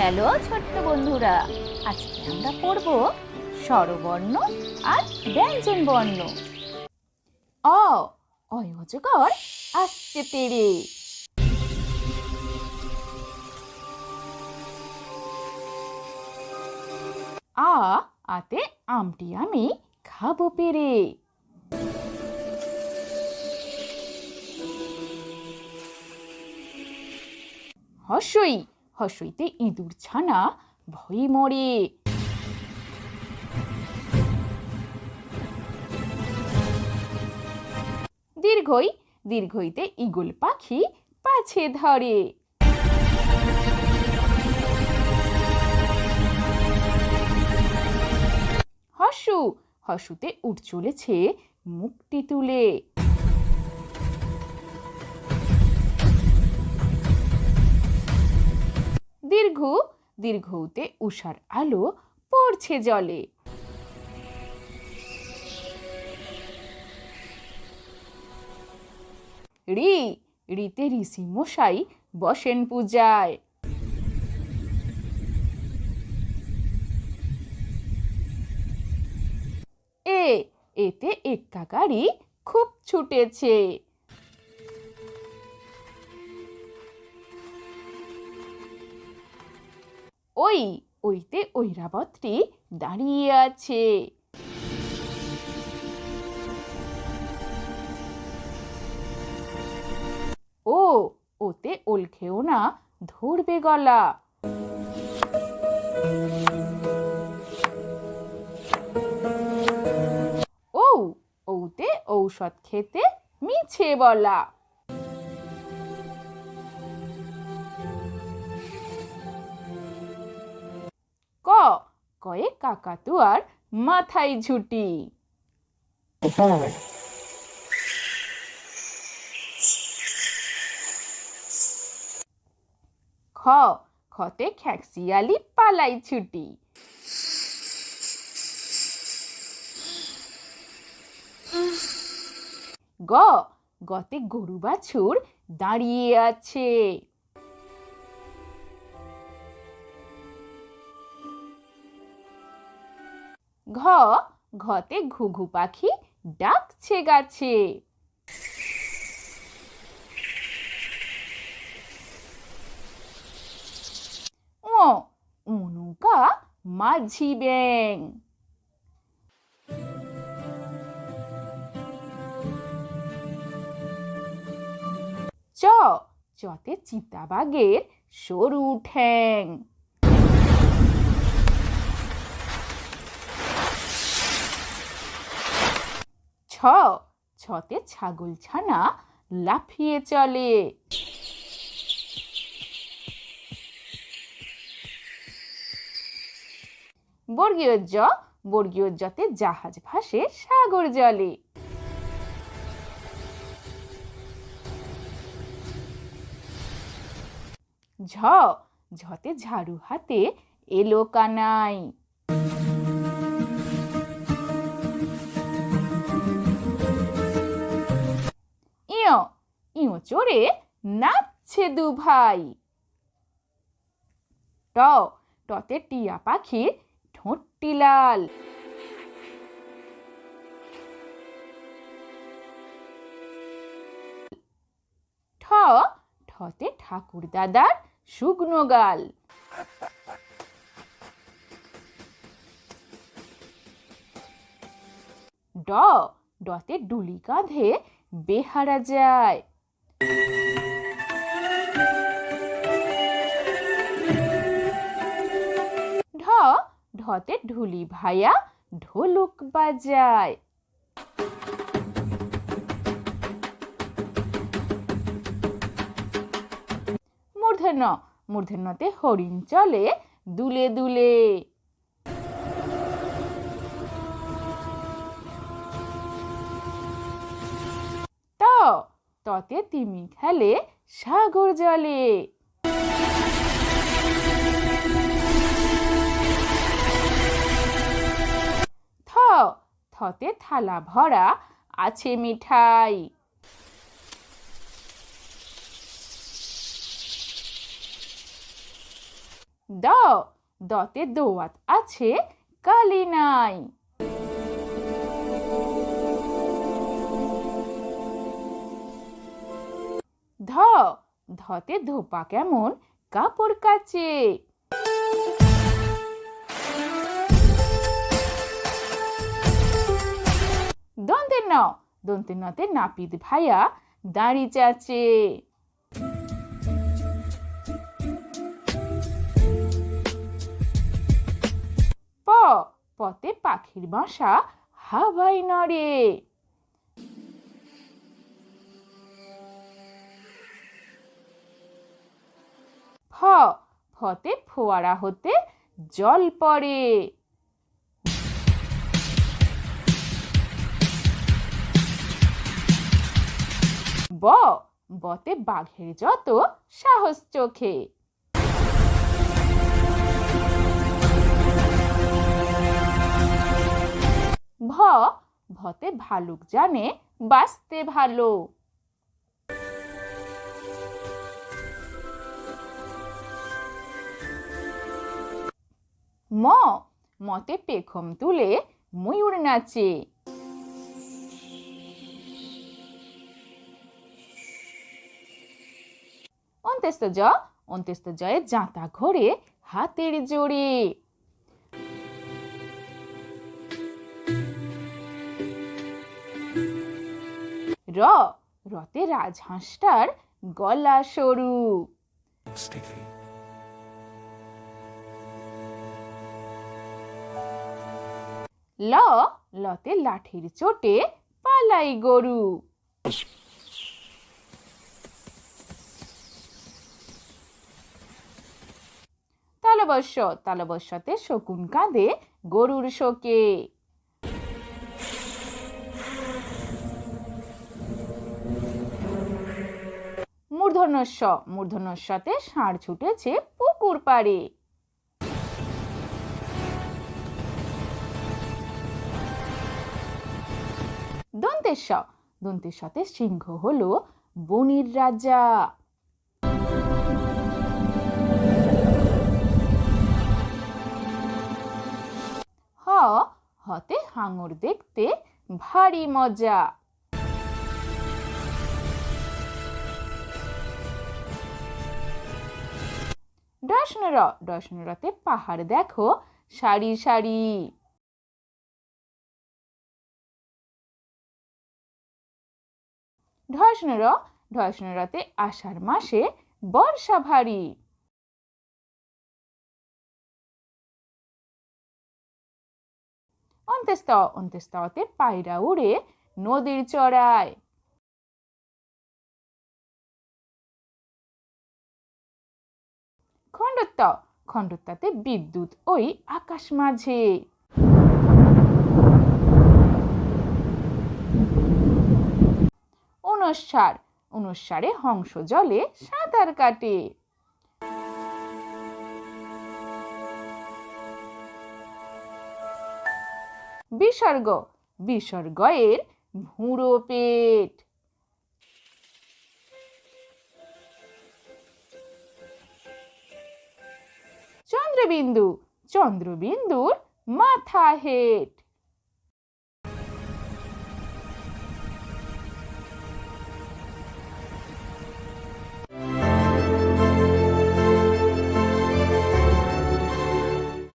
Hello ছোট্ট বন্ধুরা, আজকে আমরা পড়ব স্বরবর্ণ আর ব্যঞ্জন বর্ণ। অ অজগর আসছে তেড়ে। আতে আমটি আমি খাবো পেরে। হসইতে ইঁদুর ছানা ভয়ে মরে। দীর্ঘইতে ঈগল পাখি পাছে ধরে। হসুতে উঠ চলেছে মুখটি তুলে। দীর্ঘতে উষার আলো পড়ছে জলে। রিতে ঋষি মশাই বসেন পূজায়। এতে এক্কা গাড়ি খুব ছুটেছে। ওইতে ঐরাবতী দাঁড়িয়ে আছে। ওতে ওলখেও না ধরবে গলা। ওতে ঔষধ খেতে মিছে বলা। কয়ে কাকাতুয়ার মাথায় ঝুটি। খতে খ্যাকশিয়ালি পালাই ছুটি। গতে গরু বাছুর দাঁড়িয়ে আছে। ঘতে ঘুঘু পাখি ডাকছে গাছে। নৌকা মাঝি ব্যাং। চতে চিতাবাঘের সরু ঠ্যাং। ছতে ছাগল ছানা লাফিয়ে চলে। বর্গীয় জতে জাহাজ ভাসে সাগর জলে। ঝতে ঝাড়ু হাতে এলো কানাই। ইয়ো চড়ে নাচছে দু ভাই। টতে টিয়া পাখির ঠোঁটটি লাল। ঠতে ঠাকুর দাদার শুকনো গাল। ডতে ডুলি কাঁধে বেহারা যায়। ঢতে ঢুলি ভাইয়া ঢোলক বাজায়। মূর্ধন্যতে হরিণ চলে দুলে দুলে। ততে তিমি খেলে সাগর জলে। থতে থালা ভরা আছে মিঠাই। দ দতে দোয়াত আছে কালি নাই। ধ ধতে ধোপা কেমন কাপড় কাচে। দন্তের ন দন্তের নতে নাপিত ভাইয়া দাঁড়ি চাচে। প পতে পাখির বাসা হাওয়ায় নড়ে। ফ ফতে ফোয়ারা হতে জল পড়ে। ব বতে বাঘের যত সাহস চোখে। ভ ভতে ভালুক জানে বাঁচতে ভালো। ম মতে পেখম তুলে ময়ূর নাচে। অন্ত্যেস্ত জ অন্ত্যেস্ত জয়ে জাঁতা ঘোরে হাতের জোরে। র রতে রাজহাঁসটার গলা সরু। ল লতে লাঠির চোটে পালাই গরু। তালবস্য তালবস্যতে শকুন কাঁদে গরুর শোকে। মূর্ধন্যস্য মূর্ধন্যস্যতে ষাঁড় ছুটেছে পুকুর পাড়ে। দন্তেশ্ব দন্তেশ্বতে সিংহ হলো বনির রাজা। হ হতে হাঙর দেখতে ভারী মজা। ডশনর ডশনরতে পাহাড় দেখো সারি সারি। ঢসনর ঢসনরতে আষাঢ় মাসে বর্ষা ভারী। অন্ত্যেস্ত অন্ত্যেস্ততে পায়রা উড়ে নদীর চড়ায়। খণ্ডত্ব খণ্ডত্বতে বিদ্যুৎ ওই আকাশ মাঝে। অনুস্বার অনুস্বারে হংস জলে সাঁতার কাটে। বিসর্গ বিসর্গ এর ভুঁড়ো পেট। চন্দ্রবিন্দু চন্দ্রবিন্দুর মাথা হেট।